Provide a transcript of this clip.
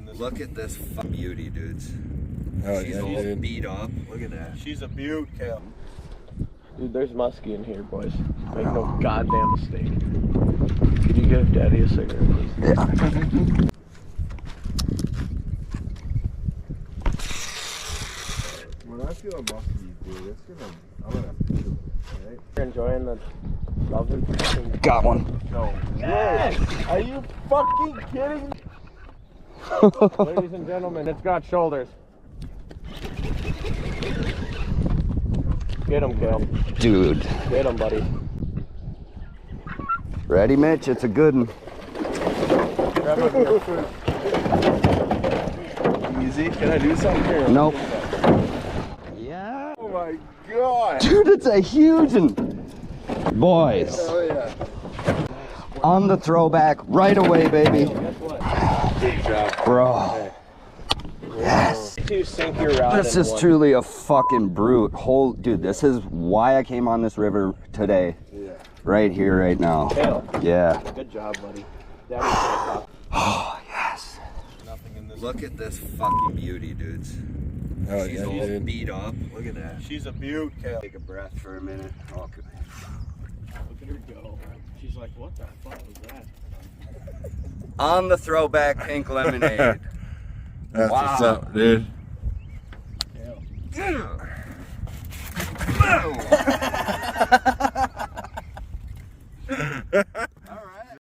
this. Look at this beauty, dudes. Oh, She's yeah, all dude. beat up. Look at that. She's a beaut, Cal. Dude, there's muskie in here, boys. Make no goddamn mistake. Can you give Daddy a cigarette, please? Yeah. When I feel a musky, dude, it's gonna. I'm gonna. Right? You're enjoying the lovely fucking. Got one. No. Yes! Are you fucking kidding me? Ladies and gentlemen, it's got shoulders. Get him, Cal. Dude. Get him, buddy. Ready, Mitch? It's a good one. Grab him here. Easy. Can I do something here? Nope. Yeah. Oh my god. Dude, it's a huge one. Boys. Oh yeah. On the throwback right away, baby. Guess what? Good job. Bro. Yes. To sink your rod This in is one. truly a fucking brute. Dude, this is why I came on this river today. Yeah. Right here, right now. Cal, Yeah. good job, buddy. Daddy's gonna talk. Oh, yes. Nothing in this. Look at this fucking beauty, dudes. Oh, She's yeah, all dude. beat up. Look at that. She's a beaut, Cal. Take a breath for a minute. Oh, good. Look at her go. She's like, what the fuck was that? On the throwback pink lemonade. That's Wow. what's up, dude. Boom.